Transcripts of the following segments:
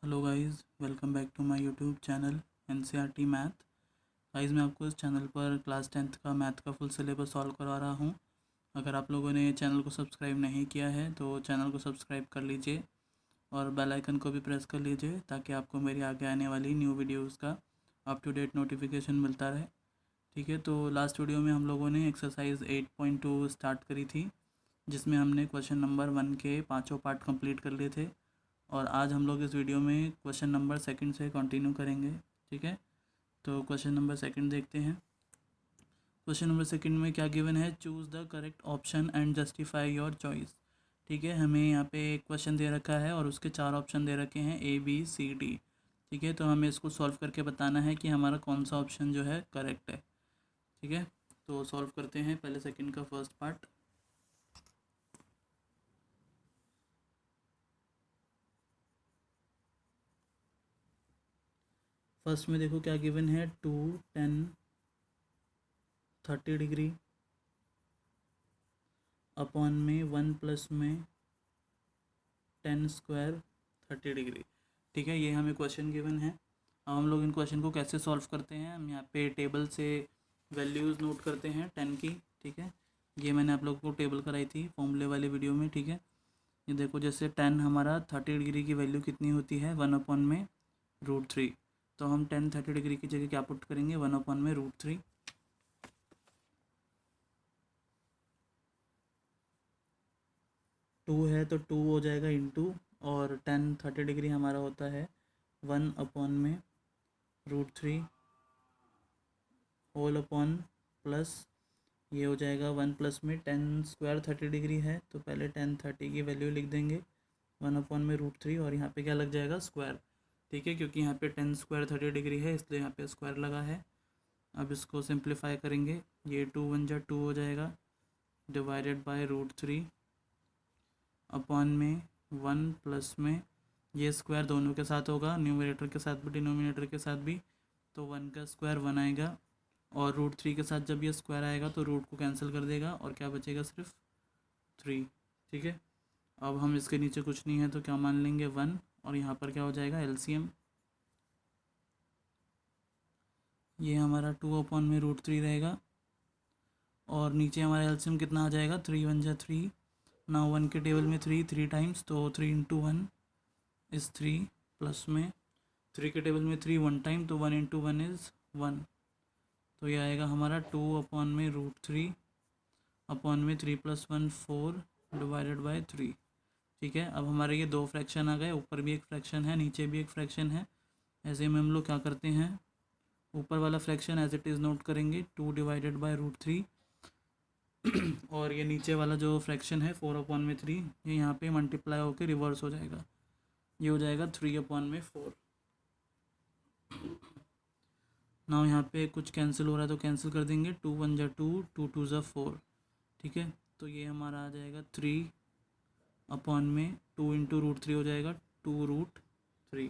Hello guys, welcome back to my YouTube channel NCERT math. Guys, मैं आपको इस channel पर क्लास 10th का मैथ का फुल सिलेबस सॉल्व करवा रहा हूं। अगर आप लोगों ने चैनल को सब्सक्राइब नहीं किया है तो चैनल को सब्सक्राइब कर लीजिए और बेल आइकन को भी प्रेस कर लीजिए ताकि आपको मेरी आगे आने वाली न्यू वीडियोज़ का अप टू डेट नोटिफिकेशन मिलता रहे। ठीक है, तो लास्ट वीडियो में हम लोगों ने एक्सरसाइज 8.2 स्टार्ट करी थी, जिसमें हमने क्वेश्चन नंबर 1 के पाँचों पार्ट कंप्लीट कर लिए थे। और आज हम लोग इस वीडियो में क्वेश्चन नंबर सेकंड से कंटिन्यू करेंगे। ठीक है, तो क्वेश्चन नंबर सेकंड देखते हैं। क्वेश्चन नंबर सेकंड में क्या गिवन है? Choose the correct option and justify your choice. ठीक है, हमें यहाँ पे एक क्वेश्चन दे रखा है और उसके 4 ऑप्शन दे रखे हैं ABCD। ठीक है, तो हमें इसको सॉल्व करके बताना है कि हमारा कौन सा ऑप्शन जो है करेक्ट है। ठीक है, तो सॉल्व करते हैं पहले सेकंड का फर्स्ट पार्ट। फर्स्ट में देखो क्या गिवन है, 2 10 30 डिग्री अपॉन में 1 प्लस में 10 स्क्वायर 30 डिग्री। ठीक है, ये हमें क्वेश्चन गिवन है। अब हम लोग इन क्वेश्चन को कैसे सॉल्व करते हैं, हम यहाँ पे टेबल से वैल्यूज़ नोट करते हैं 10 की। ठीक है, ये मैंने आप लोगों को टेबल कराई थी फॉर्मूले वाली वीडियो में। ठीक है, ये देखो, जैसे 10 हमारा 30 डिग्री की वैल्यू कितनी होती है, 1 अपॉन में √3। तो हम 10 30 डिग्री की जगह क्या पुट करेंगे, 1 अपॉन में √3। 2 है तो 2 हो जाएगा इंटू, और 10 30 डिग्री हमारा होता है 1 अपॉन में √3 होल अपॉन प्लस, ये हो जाएगा 1 प्लस में 10 स्क्वायर 30 डिग्री है तो पहले 10 30 की वैल्यू लिख देंगे 1 अपॉन में √3, और यहाँ पे क्या लग जाएगा, स्क्वायर। ठीक है, क्योंकि यहाँ पे 10 स्क्वायर 30 डिग्री है इसलिए यहाँ पे स्क्वायर लगा है। अब इसको सिंप्लीफाई करेंगे, ये 2 1 जा 2 हो जाएगा, डिवाइडेड बाय √3 अपॉन में 1 प्लस में, ये स्क्वायर दोनों के साथ होगा, न्यूमरेटर के साथ भी डिनोमिनेटर के साथ भी, तो 1 का स्क्वायर 1 आएगा, और √3 के साथ जब ये स्क्वायर आएगा तो रूट को कैंसिल कर देगा और क्या बचेगा, सिर्फ 3। ठीक है, अब हम इसके नीचे कुछ नहीं है तो क्या मान लेंगे, 1, और यहाँ पर क्या हो जाएगा, एलसीएम। ये हमारा 2/√3 रहेगा, और नीचे हमारा एलसीएम कितना आ जाएगा, 3 1 जा 3। ना 1 के टेबल में 3 टाइम्स, तो 3 इंटू 1 इज़ 3, प्लस में 3 के टेबल में 3 1 टाइम, तो 1 इंटू 1 इज़ 1। तो ये आएगा हमारा 2/√3 अपॉन में 3 + 1 4 डिवाइडेड बाय 3। ठीक है, अब हमारे ये दो फ्रैक्शन आ गए, ऊपर भी एक फ्रैक्शन है नीचे भी एक फ्रैक्शन है। ऐसे में हम लोग क्या करते हैं, ऊपर वाला fraction as it is note करेंगे, 2 डिवाइडेड बाय √3, और ये नीचे वाला जो फ्रैक्शन है 4/3, ये यहाँ पे मल्टीप्लाई होकर रिवर्स हो जाएगा, ये हो जाएगा 3/4। ना यहाँ पे कुछ कैंसिल हो रहा है तो कैंसिल कर देंगे, 2 1 जा 2, 2 2 जा 4। ठीक है, तो ये हमारा आ जाएगा 3/2 इंटू √3 हो जाएगा 2√3।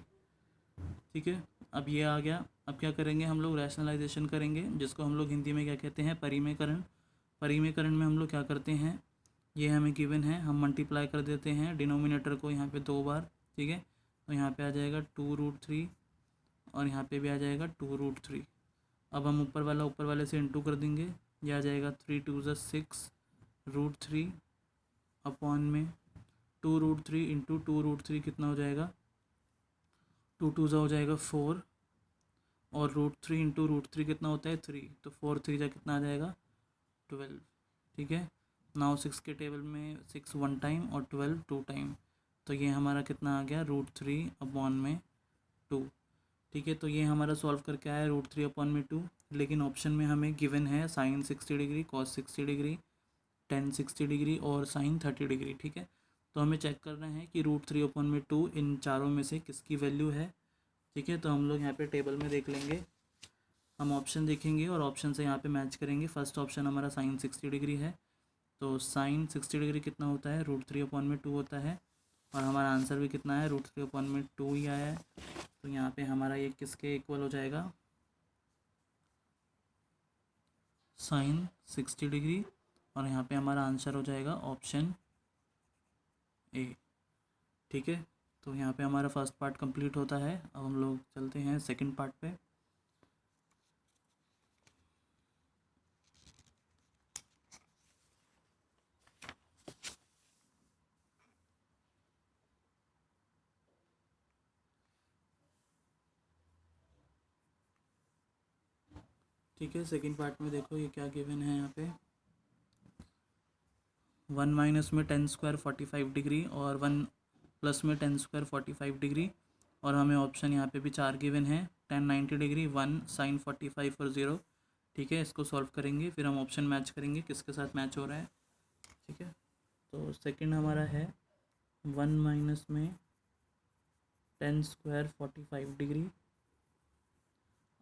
ठीक है, अब ये आ गया। अब क्या करेंगे, हम लोग रैशनलाइजेशन करेंगे, जिसको हम लोग हिंदी में क्या कहते हैं, परिमेयकरण। परिमेयकरण में हम लोग क्या करते हैं, ये हमें गिवन है, हम मल्टीप्लाई कर देते हैं डिनोमिनेटर को यहाँ पे 2 बार। ठीक है, तो यहाँ पे आ जाएगा 2√3, और यहाँ पे भी आ जाएगा 2√3। अब हम ऊपर वाले से इंटू कर देंगे, ये आ जाएगा 3 2 जा 6 √3 अपॉन में 2√3 इंटू 2√3 कितना हो जाएगा, 2 2 जा हो जाएगा 4, और √3 इंटू √3 कितना होता है, 3, तो 4 3 जा कितना आ जाएगा, 12। ठीक है, नाउ 6 के टेबल में 6 1 टाइम और 12 2 टाइम, तो ये हमारा कितना आ गया, √3 अपॉन में 2। ठीक है, तो ये हमारा सॉल्व करके आया √3 अपॉन में 2, लेकिन ऑप्शन में हमें गिवन है sine 60 degree, cos 60 degree, tan 60 degree और साइन 30 डिग्री। ठीक है, तो हमें चेक करना है कि √3/2 इन चारों में से किसकी वैल्यू है। ठीक है, तो हम लोग यहाँ पे टेबल में देख लेंगे, हम ऑप्शन देखेंगे और ऑप्शन से यहाँ पे मैच करेंगे। फर्स्ट ऑप्शन हमारा साइन 60 डिग्री है, तो साइन 60 डिग्री कितना होता है, √3/2 होता है, और हमारा आंसर भी कितना है, √3/2 ही आया है। तो यहाँ पे हमारा ये किसके इक्वल हो जाएगा, साइन 60 डिग्री, और यहाँ पे हमारा आंसर हो जाएगा ऑप्शन ए। ठीक है, तो यहाँ पे हमारा फर्स्ट पार्ट कंप्लीट होता है। अब हम लोग चलते हैं सेकंड पार्ट पे। ठीक है, सेकंड पार्ट में देखो ये क्या गिवन है यहाँ पे। 1 माइनस में 10 स्क्वायर 45 डिग्री और 1 प्लस में 10 स्क्वायर 45 डिग्री, और हमें ऑप्शन यहाँ पे भी 4 गिवन है। 10 90 डिग्री, 1 साइन 45 और 0। ठीक है, इसको सॉल्व करेंगे, फिर हम ऑप्शन मैच करेंगे किसके साथ मैच हो रहा है। ठीक है, तो सेकंड हमारा है 1 माइनस में 10 स्क्वायर 45 डिग्री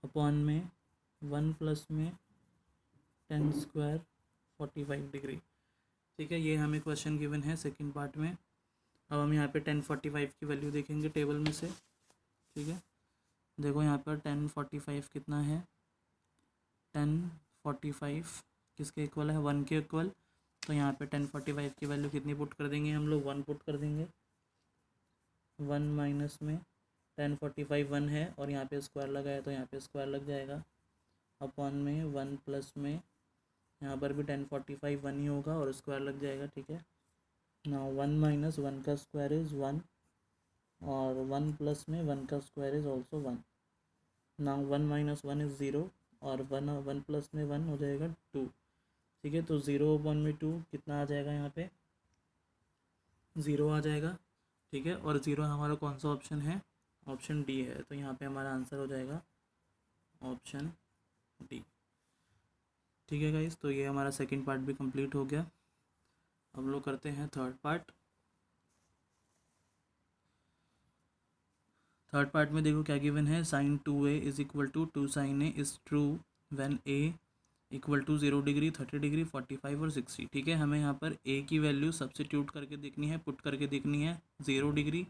अपॉन में 1 प्लस में 10 स्क्वायर 45 डिग्री। ठीक है, ये हमें क्वेश्चन गिवन है सेकंड पार्ट में। अब हम यहाँ पे 1045 की वैल्यू देखेंगे टेबल में से। ठीक है, देखो यहाँ पर 1045 कितना है, 1045 किसके इक्वल है, 1 के इक्वल। तो यहाँ पे 1045 की वैल्यू कितनी पुट कर देंगे हम लोग, 1 पुट कर देंगे। 1 माइनस में 1045 1 है और यहाँ पे स्क्वायर लगा है तो यहाँ पे स्क्वायर लग जाएगा, अपॉन में 1 प्लस में यहाँ पर भी 1045 1 ही होगा और स्क्वायर लग जाएगा। ठीक है, ना 1 माइनस 1 का स्क्वायर इज़ 1 और 1 प्लस में 1 का स्क्वायर इज़ ऑल्सो 1। ना 1 माइनस 1 इज़ 0 और 1 प्लस में 1 हो जाएगा 2। ठीक है, तो 0 1 में 2 कितना आ जाएगा, यहाँ पे 0 आ जाएगा। ठीक है, और 0 हमारा कौन सा ऑप्शन है, ऑप्शन डी है। तो यहाँ पे हमारा आंसर हो जाएगा ऑप्शन डी। ठीक है गाइस, तो ये हमारा सेकंड पार्ट भी कंप्लीट हो गया। अब लोग करते हैं थर्ड पार्ट। थर्ड पार्ट में देखो क्या गिवन है, sine 2a is equal to 2 sine a is true when a equal to 0 degree 30 degree 45 और 60। ठीक है, हमें यहाँ पर a की वैल्यू सब्सिट्यूट करके देखनी है, पुट करके देखनी है 0 डिग्री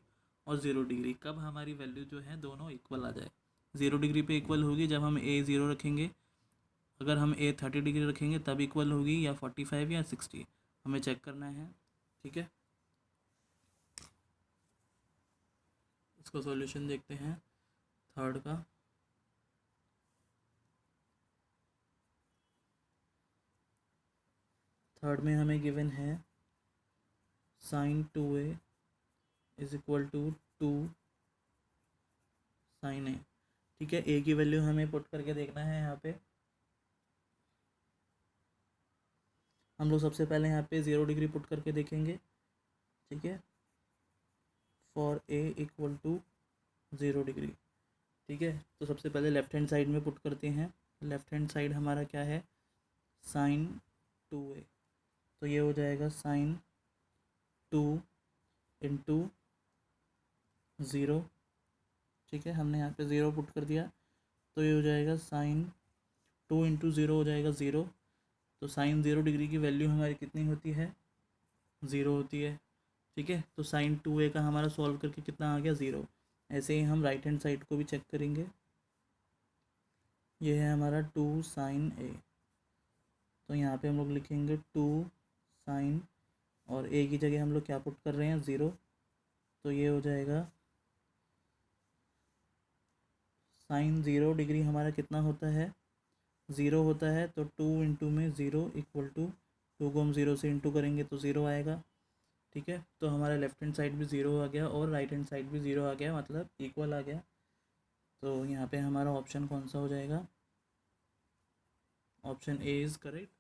और 0 डिग्री। कब हमारी वैल्यू जो है दोनों इक्वल आ जाए, 0 डिग्री पे इक्वल होगी जब हम a 0 रखेंगे, अगर हम a 30 डिग्री रखेंगे तब इक्वल होगी, या 45 या 60, हमें चेक करना है। ठीक है, इसको सॉल्यूशन देखते हैं थर्ड का। थर्ड में हमें गिवन है sine 2a is equal to 2 sine A. ठीक है, ए की वैल्यू हमें पुट करके देखना है। यहाँ पे हम लोग सबसे पहले यहाँ पे 0 डिग्री पुट करके देखेंगे। ठीक है, for a equal to 0 degree. ठीक है, तो सबसे पहले लेफ्ट हैंड साइड में पुट करते हैं। लेफ्ट हैंड साइड हमारा क्या है, साइन 2a, तो ये हो जाएगा साइन 2 इंटू 0। ठीक है, हमने यहाँ पे 0 पुट कर दिया तो ये हो जाएगा साइन 2 इंटू 0 हो जाएगा 0। तो साइन 0 डिग्री की वैल्यू हमारी कितनी होती है, 0 होती है। ठीक है, तो साइन 2a का हमारा सॉल्व करके कितना आ गया, 0। ऐसे ही हम राइट हैंड साइड को भी चेक करेंगे। ये है हमारा 2 साइन a, तो यहाँ पे हम लोग लिखेंगे 2 साइन, और a की जगह हम लोग क्या पुट कर रहे हैं, 0। तो ये हो जाएगा साइन 0 डिग्री हमारा कितना होता है, 0 होता है। तो 2 इंटू में 0 इक्वल टू 2 को हम 0 से इंटू करेंगे तो 0 आएगा। ठीक है, तो हमारा लेफ्ट हैंड साइड भी 0 आ गया और राइट हैंड साइड भी 0 आ गया, मतलब इक्वल आ गया। तो यहाँ पे हमारा ऑप्शन कौन सा हो जाएगा, ऑप्शन ए इज़ करेक्ट,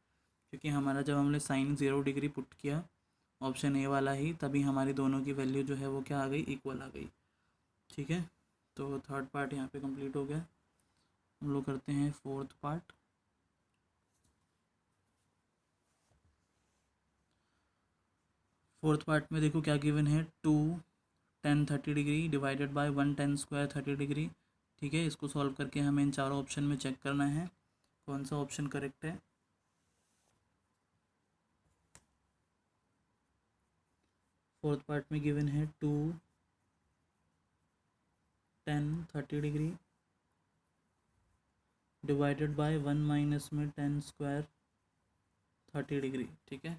क्योंकि हमारा जब हमने साइन 0 डिग्री पुट किया ऑप्शन ए वाला ही, तभी हमारी दोनों की वैल्यू जो है वो क्या आ गई, इक्वल आ गई। ठीक है, तो थर्ड पार्ट यहाँ पे कंप्लीट हो गया। हम लोग करते हैं फोर्थ पार्ट। फोर्थ पार्ट में देखो क्या गिवन है, 2 10 30 degree divided by 1 10 square 30 degree. ठीक है, इसको सॉल्व करके हमें इन चारों ऑप्शन में चेक करना है कौन सा ऑप्शन करेक्ट है। फोर्थ पार्ट में गिवन है 2 10 30 डिग्री डिवाइडेड बाय 1 माइनस में 10 स्क्वायर 30 डिग्री। ठीक है,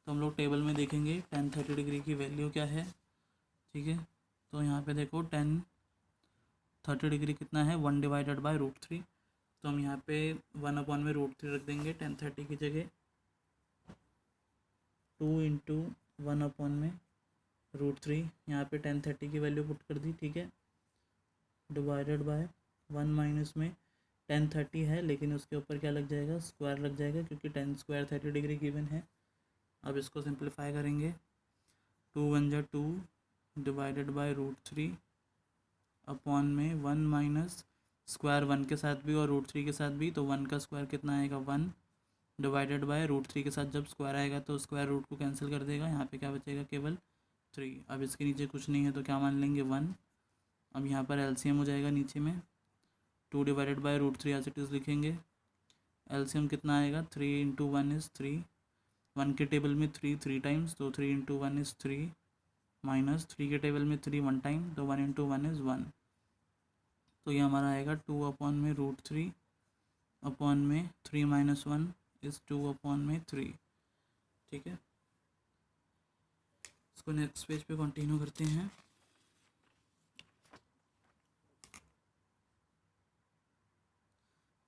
तो हम लोग टेबल में देखेंगे 10 30 डिग्री की वैल्यू क्या है। ठीक है, तो यहाँ पे देखो 30 डिग्री कितना है, 1 डिवाइडेड बाय √3। तो हम यहाँ पे 1 में √3 रख देंगे 1030 की जगह, 2 इंटू 1 में √3, यहाँ पे 1030 की वैल्यू पुट कर दी, ठीक है, डिवाइडेड बाय 1 माइनस में 1030 है, लेकिन उसके ऊपर क्या लग जाएगा, स्क्वायर लग जाएगा, क्योंकि 10 स्क्वायर 30 डिग्री गिवन है। अब इसको सिंप्लीफाई करेंगे, 2 1 जा 2 डिवाइडेड बाय √3 अपॉन में 1 माइनस स्क्वायर 1 के साथ भी और √3 के साथ भी, तो 1 का स्क्वायर कितना आएगा 1, डिवाइडेड बाय √3 के साथ जब स्क्वायर आएगा तो स्क्वायर रूट को कैंसिल कर देगा, यहाँ पे क्या बचेगा, केवल 3। अब इसके नीचे कुछ नहीं है तो क्या मान लेंगे 1। अब यहाँ पर एलसीएम हो जाएगा नीचे में, 2 divided by √3 as it is लिखेंगे, एलसीएम कितना आएगा, 3 इंटू 1 इज़ 3, 1 के टेबल में 3 टाइम्स, तो 3 इंटू 1 इज़ 3, माइनस 3 के टेबल में 3 1 टाइम, तो 1 इंटू 1 इज़ 1। तो ये हमारा आएगा 2 अपॉन में √3 अपॉन में 3 माइनस 1 इज़ 2 अपॉन में 3, ठीक है। इसको नेक्स्ट पेज पे कंटिन्यू करते हैं।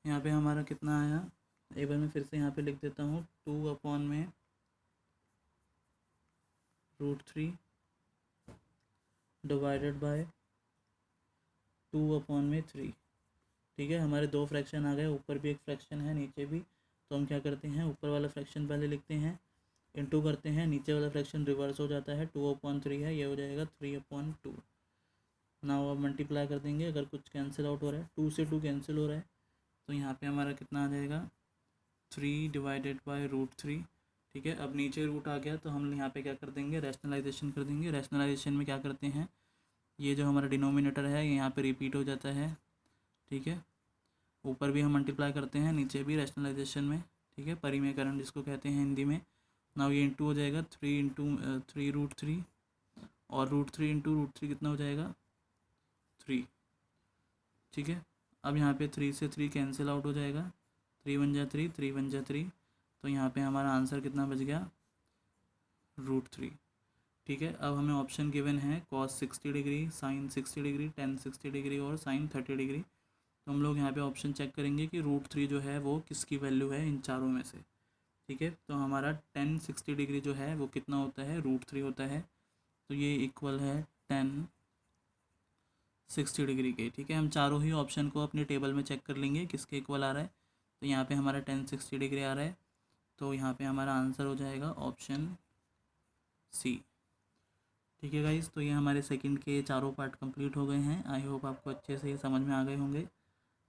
यहाँ पे हमारा कितना आया, एक बार मैं फिर से यहाँ पे लिख देता हूँ, 2 अपॉन में √3 डिवाइडेड बाय 2 अपॉन में 3, ठीक है। हमारे 2 फ्रैक्शन आ गए, ऊपर भी एक फ्रैक्शन है नीचे भी, तो हम क्या करते हैं, ऊपर वाला फ्रैक्शन पहले लिखते हैं, इंटू करते हैं, नीचे वाला फ्रैक्शन रिवर्स हो जाता है, 2/3 है, ये हो जाएगा 3/2। नाउ अब मल्टीप्लाई कर देंगे, अगर कुछ कैंसिल आउट हो रहा है, 2 से 2 कैंसिल हो रहा है, तो यहाँ पे हमारा कितना आ जाएगा, 3 डिवाइडेड बाय √3, ठीक है। अब नीचे रूट आ गया तो हम यहाँ पे क्या कर देंगे, रैशनलाइजेशन कर देंगे। रैशनलाइजेशन में क्या करते हैं, ये जो हमारा डिनोमिनेटर है ये यहाँ पे रिपीट हो जाता है, ठीक है। ऊपर भी हम मल्टीप्लाई करते हैं, नीचे भी रैशनलाइजेशन में, ठीक है, परिमेयकरण जिसको कहते हैं हिंदी में। नाउ ये इंटू हो जाएगा 3 इंटू 3 √3, और √3 इंटू √3 कितना हो जाएगा 3, ठीक है। अब यहाँ पे 3 से 3 कैंसिल आउट हो जाएगा, 3 1 जा 3, 3 1 जा 3, तो यहाँ पे हमारा आंसर कितना बच गया, √3, ठीक है। अब हमें ऑप्शन गिवन है cos 60 degree, sin 60 degree, tan 60 degree और sin 30 डिग्री। तो हम लोग यहाँ पे ऑप्शन चेक करेंगे कि √3 जो है वो किसकी वैल्यू है इन चारों में से, ठीक है। तो हमारा tan 60 डिग्री जो है वो कितना होता है, √3 होता है, तो ये इक्वल है tan 60 डिग्री के, ठीक है। हम चारों ही ऑप्शन को अपने टेबल में चेक कर लेंगे किसके इक्वल आ रहा है। तो यहाँ पे हमारा tan 60 डिग्री आ रहा है, तो यहाँ पे हमारा आंसर हो जाएगा ऑप्शन सी, ठीक है गाइस। तो ये हमारे सेकंड के चारों पार्ट कंप्लीट हो गए हैं। आई होप आपको अच्छे से समझ में आ गए होंगे।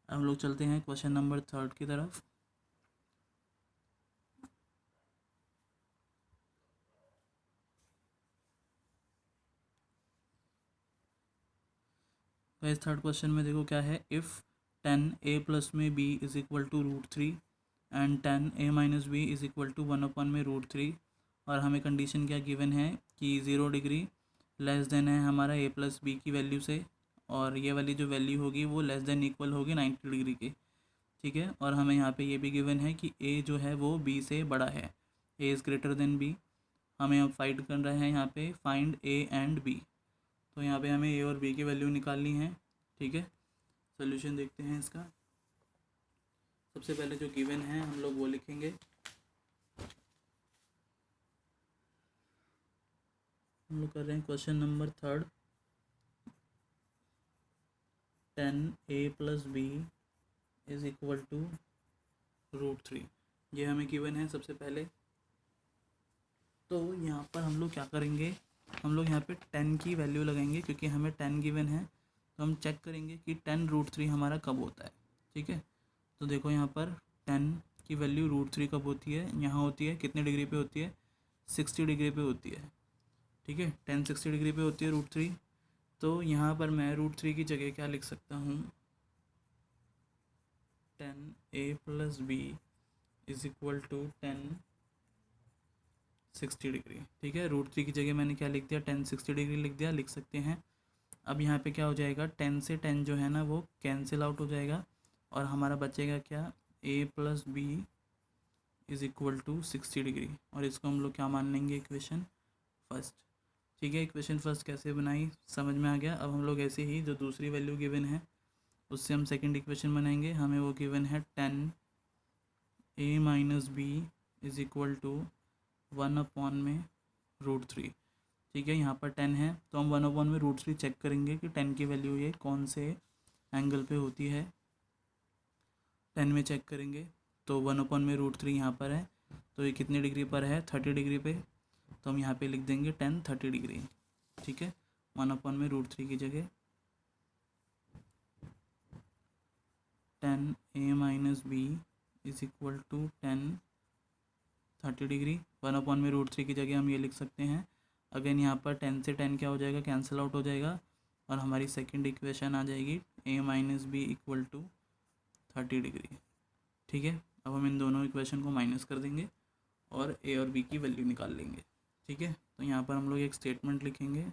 अब हम लोग चलते हैं क्वेश्चन नंबर 3 की तरफ। गाइस थर्ड क्वेश्चन में देखो क्या है, इफ़ tan a प्लस में b is equal to √3 and tan a minus b is equal to 1 में √3, और हमें कंडीशन क्या गिवन है कि 0 डिग्री लेस देन है हमारा a प्लस बी की वैल्यू से, और ये वाली जो वैल्यू होगी वो लेस देन इक्वल होगी 90 डिग्री के, ठीक है। और हमें यहाँ पे ये भी गिवन है कि a जो है वो b से बड़ा है, a is greater than b। हमें अब फाइंड कर रहे हैं यहाँ पे, फाइंड a एंड b। तो यहाँ पे हमें a और b की वैल्यू निकालनी है, ठीक है। सोल्यूशन देखते हैं इसका। सबसे पहले जो गिवन है हम लोग वो लिखेंगे। हम लोग कर रहे हैं question number 3, tan a plus b is equal to √3, ये हमें गिवन है सबसे पहले। तो यहाँ पर हम लोग क्या करेंगे, हम लोग यहाँ पे 10 की वैल्यू लगाएंगे, क्योंकि हमें 10 गिवन है। तो हम चेक करेंगे कि 10 √3 हमारा कब होता है, ठीक है। तो देखो यहाँ पर 10 की वैल्यू √3 कब होती है, यहाँ होती है कितने डिग्री पे होती है, 60 डिग्री पे होती है, ठीक है। 10 60 डिग्री पे होती है √3। तो यहाँ पर मैं √3 की जगह क्या लिख सकता हूँ, tan a plus b is equal to 10 60 degree, ठीक है। √3 की जगह मैंने क्या लिख दिया, 10 60 डिग्री लिख दिया, लिख सकते हैं। अब यहाँ पे क्या हो जाएगा, 10 से 10 जो है ना वो कैंसिल आउट हो जाएगा, और हमारा बचेगा क्या, a plus b is equal to 60 degree, और इसको हम लोग क्या मान लेंगे, इक्वेशन फर्स्ट। ठीक है, इक्वेशन फर्स्ट कैसे बनाई समझ में आ गया। अब हम लोग ऐसे ही जो दूसरी वैल्यू गिवन है उससे हम सेकंड इक्वेशन बनाएंगे। हमें वो गिवन है 10a minus b is equal to 1/√3। ठीक है, यहाँ पर 10 है तो हम 1/√3 चेक करेंगे कि 10 की वैल्यू ये कौन से एंगल पे होती है। 10 में चेक करेंगे तो 1/√3 यहाँ पर है, तो ये कितने डिग्री पर है, 30 डिग्री पे। तो हम यहाँ पे लिख देंगे 10 30 डिग्री। ठीक है, 1/√3 की जगह 10a minus b is equal to 10 30 degree. 1/√3 की जगह हम ये लिख सकते हैं, अगेन यहाँ पर 10 से 10 क्या हो जाएगा, कैंसिल आउट हो जाएगा और हमारी सेकंड इक्वेशन आ जाएगी a minus b equal to 30 degree. ठीक है, अब हम इन दोनों इक्वेशन को माइनस कर देंगे और a और b की वैल्यू निकाल लेंगे। ठीक है, तो यहाँ पर हम लोग एक स्टेटमेंट लिखेंगे,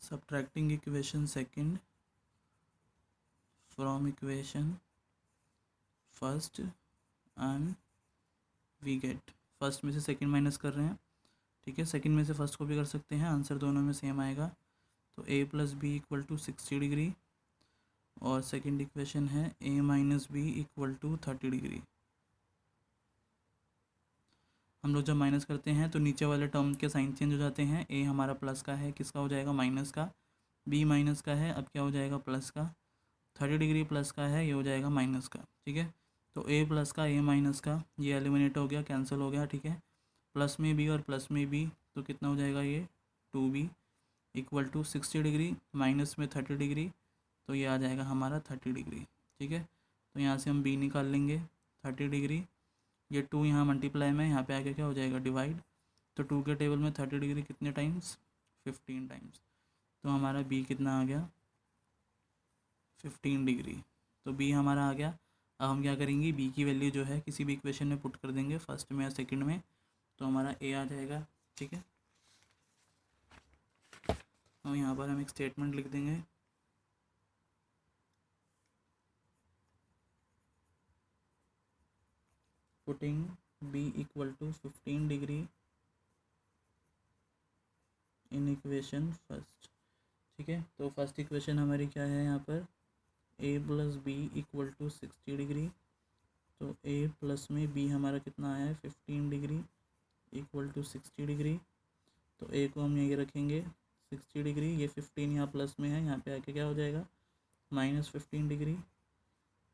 subtracting equation second from equation first and we get, फर्स्ट में से सेकंड माइनस कर रहे हैं। ठीक है, सेकंड में से फर्स्ट को भी कर सकते हैं, आंसर दोनों में सेम आएगा। तो a plus b equal to 60 degree और सेकंड इक्वेशन है a minus b equal to 30 degree. हम लोग जब माइनस करते हैं तो नीचे वाले टर्म के साइन चेंज हो जाते हैं। a हमारा प्लस का है, किसका हो जाएगा, माइनस का। b माइनस का है, अब क्या हो जाएगा, प्लस का। 30 डिग्री प्लस का है, ये हो जाएगा माइनस का। ठीक है, तो a प्लस का a माइनस का ये एलिमिनेट हो गया, कैंसिल हो गया। ठीक है, प्लस में b और प्लस में b तो कितना हो जाएगा, ये 2b equal to 60 degree minus में 30 डिग्री, तो ये आ जाएगा हमारा 30 डिग्री। ठीक है, तो यहाँ से हम b निकाल लेंगे 30 डिग्री, ये 2 यहाँ मल्टीप्लाई में, यहाँ पे आगे क्या हो जाएगा, डिवाइड। तो 2 के टेबल में 30 डिग्री कितने टाइम्स, 15 टाइम्स। तो हमारा b कितना आ गया, 15 डिग्री। तो b हमारा आ गया। अब हम क्या करेंगे, b की वैल्यू जो है किसी भी इक्वेशन में पुट कर देंगे, फर्स्ट में या सेकंड में, तो हमारा a आ जाएगा। ठीक है, तो यहाँ पर हम एक स्टेटमेंट लिख देंगे, putting b equal to 15 degree in equation first. ठीक है, तो फर्स्ट इक्वेशन हमारी क्या है यहाँ पर, a plus b equal to 60 degree. तो a प्लस में b हमारा कितना आया है, 15 डिग्री इक्वल टू 60 डिग्री। तो a को हम यही रखेंगे 60 डिग्री, ये 15 यहाँ प्लस में है, यहाँ पे आके क्या हो जाएगा, माइनस 15 डिग्री।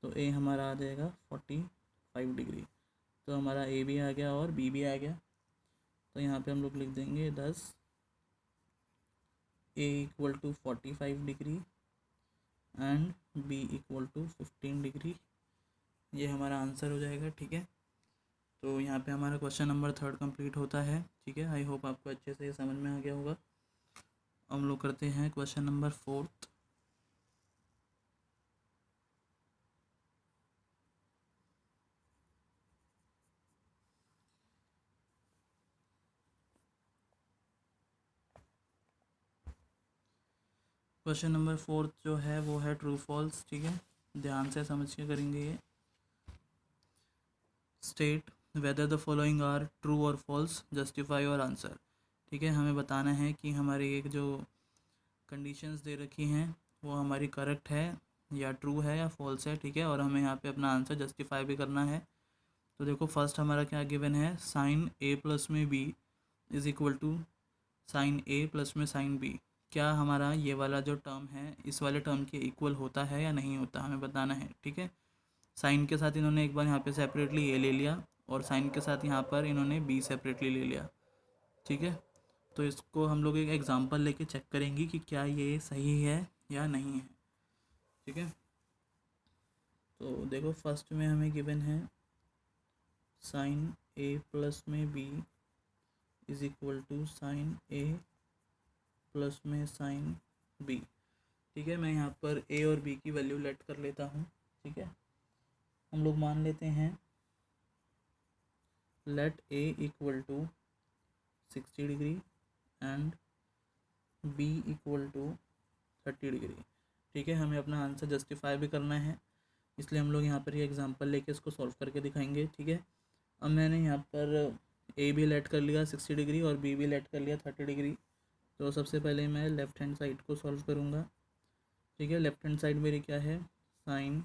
तो a हमारा आ जाएगा 45 डिग्री। तो हमारा a भी आ गया और b भी आ गया। तो यहाँ पे हम लोग लिख देंगे 10 a equal to 45 degree and b equal to 15 degree, ये हमारा आंसर हो जाएगा। ठीक है, तो यहाँ पे हमारा क्वेश्चन नंबर 3 कंप्लीट होता है। ठीक है, आई होप आपको अच्छे से समझ में आ गया होगा। हम लोग करते हैं क्वेश्चन नंबर 4। क्वेश्चन नंबर 4 जो है वो है ट्रू फॉल्स। ठीक है, ध्यान से समझ के करेंगे ये। State whether the following are true और फॉल्स, जस्टिफाई और आंसर। ठीक है, हमें बताना है कि हमारी एक जो कंडीशंस दे रखी हैं वो हमारी करेक्ट है या ट्रू है या फॉल्स है। ठीक है, और हमें यहाँ पे अपना आंसर जस्टिफाई भी करना है। तो देखो फर्स्ट हमारा क्या गिवन है, साइन a प्लस में b is equal to sine a plus में साइन b। क्या हमारा ये वाला जो टर्म है इस वाले टर्म के इक्वल होता है या नहीं होता, हमें बताना है। ठीक है, साइन के साथ इन्होंने एक बार यहाँ पे सेपरेटली a ले लिया और साइन के साथ यहाँ पर इन्होंने b सेपरेटली ले लिया। ठीक है, तो इसको हम लोग एक एग्जांपल लेके चेक करेंगे कि क्या ये सही है या नहीं है। ठीक है, तो देखो फर्स्ट में हमें गिवन है साइन a प्लस में b is equal to sine a plus में साइन b। ठीक है, मैं यहाँ पर a और b की वैल्यू लेट कर लेता हूँ। ठीक है, हम लोग मान लेते हैं let a equal to 60 degree and b equal to 30 degree. ठीक है, हमें अपना आंसर जस्टिफाई भी करना है। इसलिए हम लोग यहाँ पर ये एग्जांपल लेके इसको सॉल्व करके दिखाएंगे, ठीक है। अब मैंने यहाँ पर ए भी लेट कर लिया 60 डिग्री और बी भी लेट कर लिया 30 डिग्री। तो सबसे पहले मैं लेफ़्ट हैंड साइड को सॉल्व करूँगा, ठीक है। लेफ़्ट हैंड साइड मेरी क्या है, साइन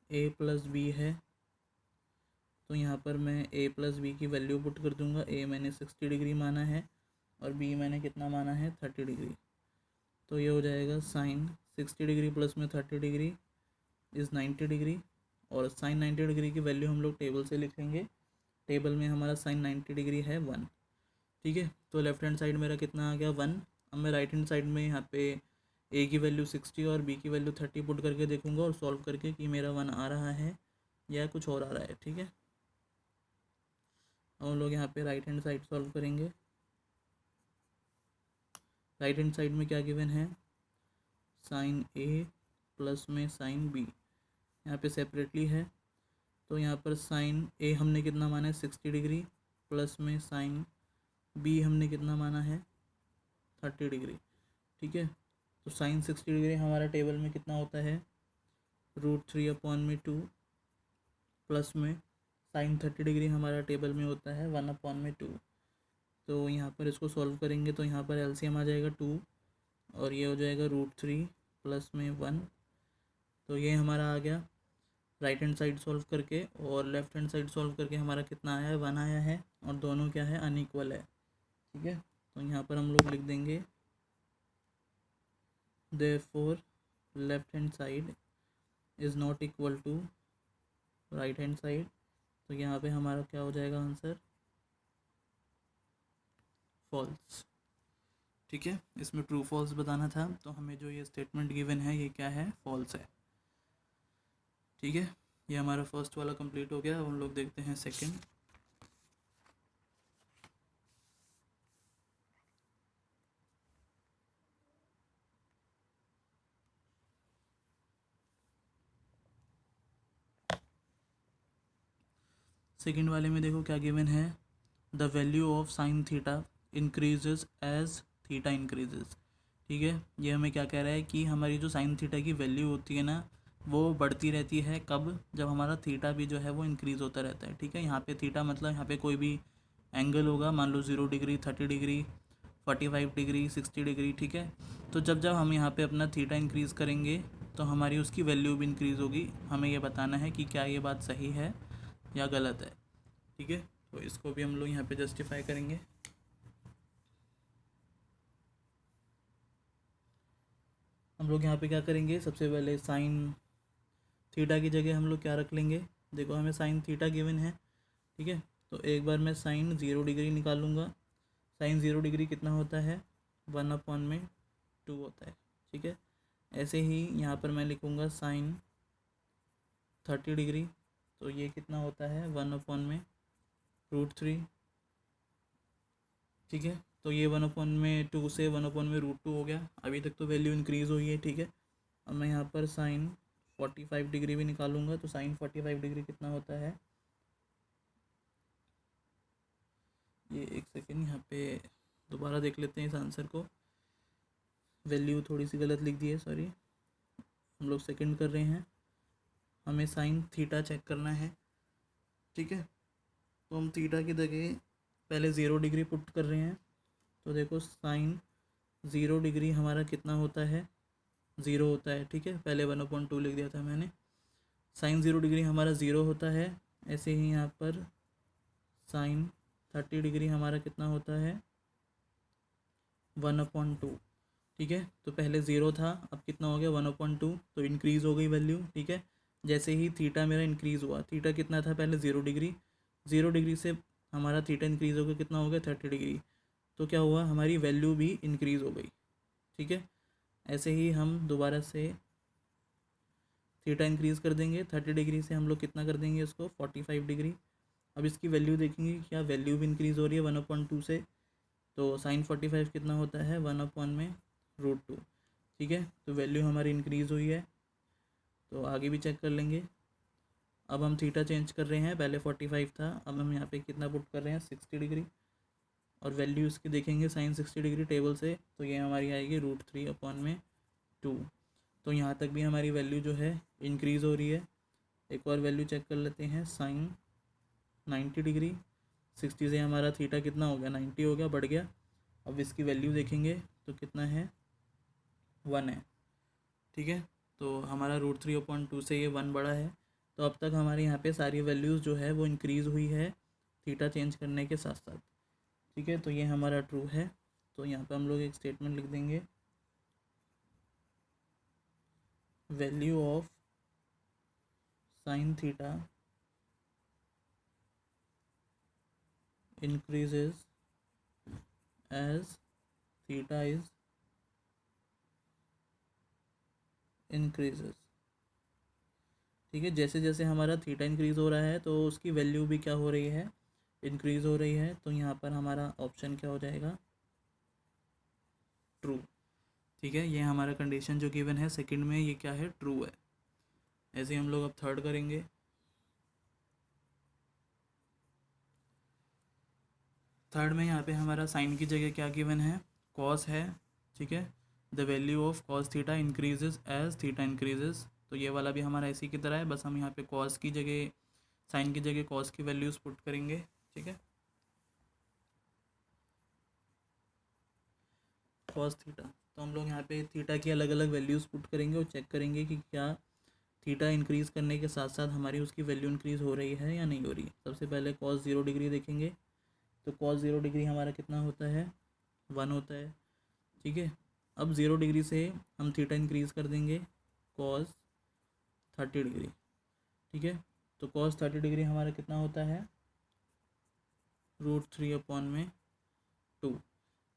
ए प्लस बी है। तो यहाँ पर मैं ए प्लस बी की वैल्यू पुट कर दूँगा। ए मैंने 60 डिग्री माना है और बी मैंने कितना माना है, 30 डिग्री। तो ये हो जाएगा साइन 60 डिग्री प्लस में 30 डिग्री इज़ 90 डिग्री। और साइन 90 डिग्री की वैल्यू हम लोग टेबल से लिखेंगे। टेबल में हमारा साइन 90 डिग्री है 1, ठीक है। तो लेफ्ट हैंड साइड मेरा कितना आ गया, 1। अब मैं राइट हैंड साइड में यहाँ पे ए की वैल्यू 60 और बी की वैल्यू 30 पुट करके देखूँगा और सॉल्व करके कि मेरा 1 आ रहा है या कुछ और आ रहा है, ठीक है। अब हम लोग यहाँ पे राइट हैंड साइड सॉल्व करेंगे। राइट हैंड साइड में क्या गिवन है, साइन ए प्लस में साइन बी, यहाँ पे सेपरेटली है। तो यहाँ पर साइन ए हमने कितना माना है, 60 डिग्री प्लस में साइन बी हमने कितना माना है, 30 डिग्री, ठीक है। तो साइन 60 डिग्री हमारा टेबल में कितना होता है, √3/2 प्लस में साइन 30 डिग्री हमारा टेबल में होता है 1/2। तो यहाँ पर इसको सॉल्व करेंगे तो यहाँ पर एलसीएम आ जाएगा 2 और ये हो जाएगा √3 प्लस में 1। तो ये हमारा आ गया राइट हैंड साइड सॉल्व करके। और लेफ्ट हैंड साइड सॉल्व करके हमारा कितना आया है, 1 आया है। और दोनों क्या है, अनइक्वल है, ठीक है। तो यहाँ पर हम लोग लिख देंगे therefore left hand side is not equal to right hand side. तो यहाँ पे हमारा क्या हो जाएगा आंसर, फॉल्स, ठीक है। इसमें ट्रू फॉल्स बताना था, तो हमें जो ये स्टेटमेंट गिवन है ये क्या है, फॉल्स है, ठीक है। ये हमारा फर्स्ट वाला कंप्लीट हो गया। अब हम लोग देखते हैं सेकंड। सेकंड वाले में देखो क्या गिवन है, the value of sine theta increases as theta increases, ठीक है। ये हमें क्या कह रहा है कि हमारी जो साइन थीटा की वैल्यू होती है ना, वो बढ़ती रहती है कब, जब हमारा थीटा भी जो है वो इंक्रीज़ होता रहता है, ठीक है। यहाँ पे थीटा मतलब यहाँ पे कोई भी एंगल होगा, मान लो 0 डिग्री, 30 डिग्री, 45 डिग्री, 60 डिग्री, ठीक है। तो जब जब हम यहाँ पे अपना थीटा इंक्रीज़ करेंगे तो हमारी उसकी वैल्यू भी इंक्रीज़ होगी। हमें ये बताना है कि क्या ये बात सही है या गलत है, ठीक है। तो इसको भी हम लोग यहाँ पे जस्टिफाई करेंगे। हम लोग यहाँ पे क्या करेंगे, सबसे पहले साइन थीटा की जगह हम लोग क्या रख लेंगे, देखो हमें साइन थीटा गिवन है, ठीक है। तो एक बार मैं साइन 0 डिग्री निकालूंगा। साइन 0 डिग्री कितना होता है, 1/2 होता है, ठीक है। ऐसे ही यहाँ पर मैं लिखूँगा साइन 30 डिग्री, तो ये कितना होता है, 1/√3, ठीक है। तो ये 1/2 से 1/√2 हो गया। अभी तक तो वैल्यू इंक्रीज़ हुई है, ठीक है। अब मैं यहाँ पर साइन 45 डिग्री भी निकालूंगा। तो साइन 45 डिग्री कितना होता है, ये एक सेकेंड यहाँ पे दोबारा देख लेते हैं इस आंसर को, वैल्यू थोड़ी सी गलत लिख दी है, सॉरी। हम लोग सेकंड कर रहे हैं, हमें साइन थीटा चेक करना है, ठीक है। तो हम थीटा की जगह पहले 0 डिग्री पुट कर रहे हैं। तो देखो साइन 0 डिग्री हमारा कितना होता है, 0 होता है, ठीक है। पहले 1/2 लिख दिया था मैंने। साइन 0 डिग्री हमारा 0 होता है। ऐसे ही यहाँ पर साइन 30 डिग्री हमारा कितना होता है, 1/2, ठीक है। तो पहले 0 था, अब कितना हो गया, 1/2, तो इंक्रीज़ हो गई वैल्यू, ठीक है। जैसे ही थीटा मेरा इंक्रीज़ हुआ, थीटा कितना था पहले, 0 डिग्री, 0 डिग्री से हमारा थीटा इंक्रीज़ हो गया, कितना हो गया, 30 डिग्री। तो क्या हुआ, हमारी वैल्यू भी इंक्रीज़ हो गई, ठीक है। ऐसे ही हम दोबारा से थीटा इंक्रीज़ कर देंगे। 30 डिग्री से हम लोग कितना कर देंगे इसको, 45 डिग्री। अब इसकी वैल्यू देखेंगे, क्या वैल्यू भी इंक्रीज़ हो रही है 1/2 से। तो साइन 45 कितना होता है, 1/√2, ठीक है। तो वैल्यू हमारी इंक्रीज़ हुई है। तो आगे भी चेक कर लेंगे। अब हम थीटा चेंज कर रहे हैं, पहले 45 था, अब हम यहाँ पे कितना पुट कर रहे हैं, 60 डिग्री। और वैल्यू इसकी देखेंगे साइन 60 डिग्री टेबल से, तो ये हमारी आएगी √3/2। तो यहाँ तक भी हमारी वैल्यू जो है इंक्रीज़ हो रही है। एक और वैल्यू चेक कर लेते हैं, साइन 90 डिग्री, 60 से हमारा थीटा कितना हो गया, 90 हो गया, बढ़ गया। अब इसकी वैल्यू देखेंगे तो कितना है, 1 है। ठीक है, तो हमारा √3/2 से ये 1 बड़ा है। तो अब तक हमारे यहाँ पे सारी वैल्यूज़ जो है वो इंक्रीज़ हुई है थीटा चेंज करने के साथ साथ। ठीक है, तो ये हमारा ट्रू है। तो यहाँ पे हम लोग एक स्टेटमेंट लिख देंगे, value of sine theta increases as theta is increases। ठीक है, जैसे जैसे हमारा थीटा इंक्रीज़ हो रहा है तो उसकी वैल्यू भी क्या हो रही है, इंक्रीज़ हो रही है। तो यहाँ पर हमारा ऑप्शन क्या हो जाएगा, ट्रू। ठीक है, ये हमारा कंडीशन जो गिवन है सेकंड में, ये क्या है, ट्रू है। ऐसे ही हम लोग अब थर्ड करेंगे। थर्ड में यहाँ पे हमारा साइन की जगह क्या गिवन है, कॉस है। ठीक है, the value of cos theta increases as theta increases. तो ये वाला भी हमारा इसी की तरह है, बस हम यहाँ पे कॉस की जगह, साइन की जगह कॉस की वैल्यूज़ पुट करेंगे। ठीक है, कॉस थीटा, तो हम लोग यहाँ पे थीटा की अलग अलग वैल्यूज़ पुट करेंगे और चेक करेंगे कि क्या थीटा इंक्रीज़ करने के साथ साथ हमारी उसकी वैल्यू इंक्रीज़ हो रही है या नहीं हो रही है। सबसे पहले कॉस 0 डिग्री देखेंगे, तो कॉस 0 डिग्री हमारा कितना होता है, 1 होता है। ठीक है, अब 0 डिग्री से हम थीटा इंक्रीज़ कर देंगे, कॉस 30 डिग्री। ठीक है, तो कॉस 30 डिग्री हमारा कितना होता है, √3/2।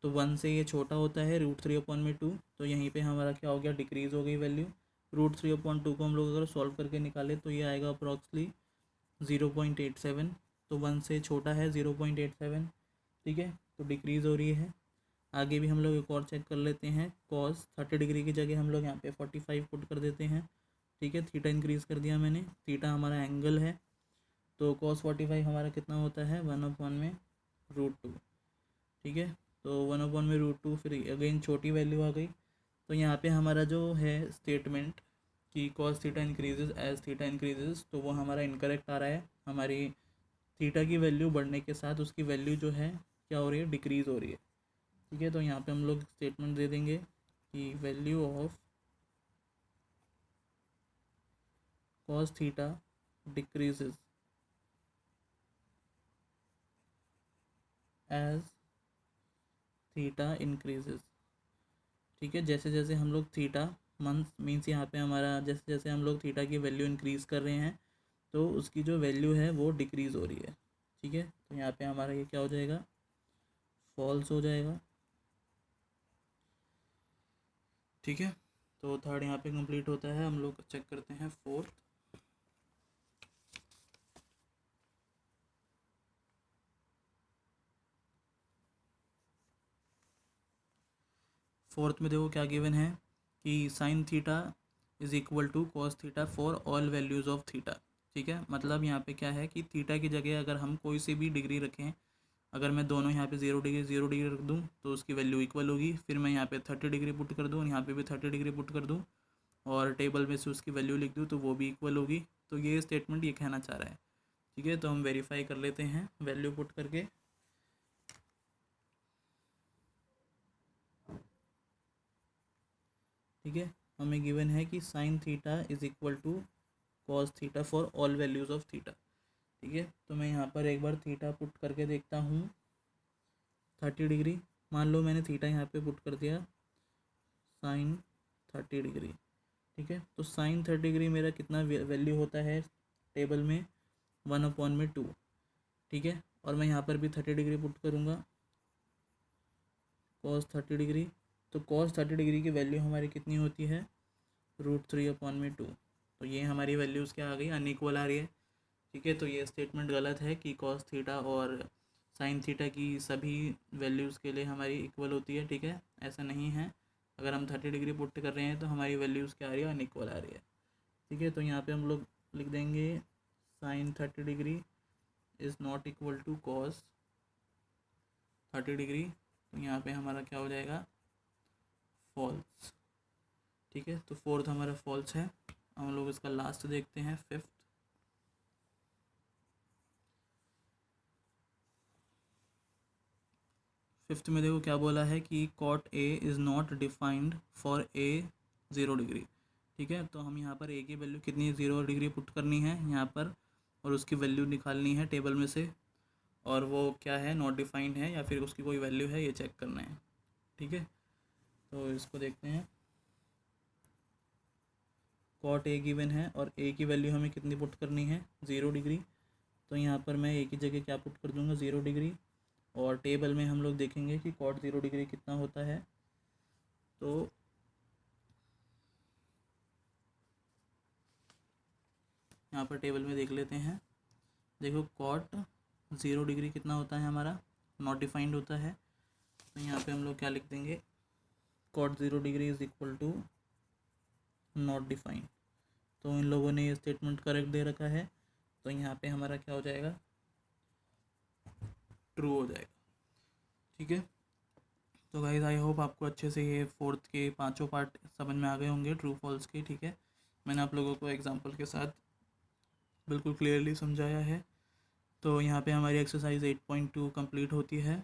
तो 1 से ये छोटा होता है, √3/2। तो यहीं पे हमारा क्या हो गया, डिक्रीज़ हो गई वैल्यू। √3/2 को हम लोग अगर सॉल्व करके निकालें तो ये आएगा अप्रॉक्सली 0.87। तो 1 से छोटा है 0.87। ठीक है, तो डिक्रीज़ हो रही है। आगे भी हम लोग एक और चेक कर लेते हैं, कॉस 30 डिग्री की जगह हम लोग यहाँ पे 45 पुट कर देते हैं। ठीक है, थीटा इंक्रीज़ कर दिया मैंने, थीटा हमारा एंगल है। तो cos 45 हमारा कितना होता है, 1/√2। ठीक है, तो 1/√2, फिर अगेन छोटी वैल्यू आ गई। तो यहाँ पे हमारा जो है स्टेटमेंट कि cos theta increases as theta increases, तो वो हमारा इनकरेक्ट आ रहा है। हमारी थीटा की वैल्यू बढ़ने के साथ उसकी वैल्यू जो है क्या हो रही है, डिक्रीज़ हो रही है। ठीक है, तो यहाँ पे हम लोग स्टेटमेंट दे देंगे कि value of cos theta decreases as theta increases. ठीक है, जैसे जैसे हम लोग थीटा मीन्स यहाँ पे हमारा जैसे जैसे हम लोग थीटा की वैल्यू इंक्रीज़ कर रहे हैं तो उसकी जो वैल्यू है वो डिक्रीज़ हो रही है। ठीक है, तो यहाँ पे हमारा ये क्या हो जाएगा, फॉल्स हो जाएगा। ठीक है, तो थर्ड यहाँ पे कंप्लीट होता है। हम लोग चेक करते हैं फोर्थ। फोर्थ में देखो क्या गिवन है कि sine theta is equal to cos theta for all values of theta. ठीक है, मतलब यहाँ पे क्या है कि थीटा की जगह अगर हम कोई सी भी डिग्री रखें, अगर मैं दोनों यहाँ पे 0 डिग्री 0 डिग्री रख दूँ तो उसकी वैल्यू इक्वल होगी। फिर मैं यहाँ पे 30 डिग्री पुट कर दूँ और यहाँ पे भी 30 डिग्री पुट कर दूँ और टेबल में से उसकी वैल्यू लिख दूँ तो वो भी इक्वल होगी। तो ये स्टेटमेंट ये कहना चाह रहा है। ठीक है, तो हम वेरीफाई कर लेते हैं वैल्यू पुट करके। ठीक है, हमें गिवन है कि sine theta is equal to cos theta for all values of theta. ठीक है, तो मैं यहाँ पर एक बार थीटा पुट करके देखता हूँ, 30 डिग्री। मान लो मैंने थीटा यहाँ पे पुट कर दिया, साइन 30 डिग्री। ठीक है, तो साइन 30 डिग्री मेरा कितना वैल्यू होता है टेबल में, 1/2। ठीक है, और मैं यहाँ पर भी 30 डिग्री पुट करूँगा, कॉस 30 डिग्री। तो कॉस 30 डिग्री की वैल्यू हमारी कितनी होती है, √3/2। तो ये हमारी वैल्यूज़ क्या आ गई, अनइक्वल आ रही है। ठीक है, तो ये स्टेटमेंट गलत है कि कॉस थीटा और साइन थीटा की सभी वैल्यूज़ के लिए हमारी इक्वल होती है। ठीक है, ऐसा नहीं है। अगर हम 30 डिग्री पुट कर रहे हैं तो हमारी वैल्यूज़ क्या आ रही है, अनइक्वल आ रही है। ठीक है, तो यहाँ पे हम लोग लिख देंगे sine 30 degree is not equal to cos 30 degree. तो यहाँ पे हमारा क्या हो जाएगा, फॉल्स। ठीक है, तो फोर्थ हमारा फॉल्स है। हम लोग इसका लास्ट देखते हैं, फिफ्थ। फिफ्थ में देखो क्या बोला है कि cot A is not defined for A 0 degree. ठीक है, तो हम यहाँ पर ए की वैल्यू कितनी 0 डिग्री पुट करनी है यहाँ पर, और उसकी वैल्यू निकालनी है टेबल में से, और वो क्या है, नॉट डिफाइंड है या फिर उसकी कोई वैल्यू है, ये चेक करना है। ठीक है, तो इसको देखते हैं। कॉट ए गिवन है और ए की वैल्यू हमें कितनी पुट करनी है, 0 डिग्री। तो यहाँ पर मैं ए की जगह क्या पुट कर दूँगा, 0 डिग्री, और टेबल में हम लोग देखेंगे कि कॉट 0 डिग्री कितना होता है। तो यहाँ पर टेबल में देख लेते हैं। देखो कॉट 0 डिग्री कितना होता है हमारा, नॉट डिफाइंड होता है। तो यहाँ पे हम लोग क्या लिख देंगे, cot 0 degree is equal to not defined. तो इन लोगों ने ये स्टेटमेंट करेक्ट दे रखा है, तो यहाँ पे हमारा क्या हो जाएगा, ट्रू हो जाएगा। ठीक है, तो गाइस आई होप आपको अच्छे से ये फोर्थ के पांचों पार्ट समझ में आ गए होंगे, ट्रू फॉल्स के। ठीक है, मैंने आप लोगों को एग्जांपल के साथ बिल्कुल क्लियरली समझाया है। तो यहाँ पे हमारी एक्सरसाइज 8.2 कंप्लीट होती है।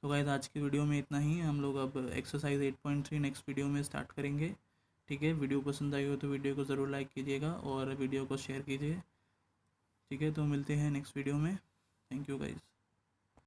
तो गाइस आज की वीडियो में इतना ही, हम लोग अब एक्सरसाइज 8.3 नेक्स्ट वीडियो में स्टार्ट करेंगे। ठीक है, वीडियो पसंद आई हो तो वीडियो को ज़रूर लाइक कीजिएगा और वीडियो को शेयर कीजिए। ठीक है, तो मिलते हैं नेक्स्ट वीडियो में। Thank you guys.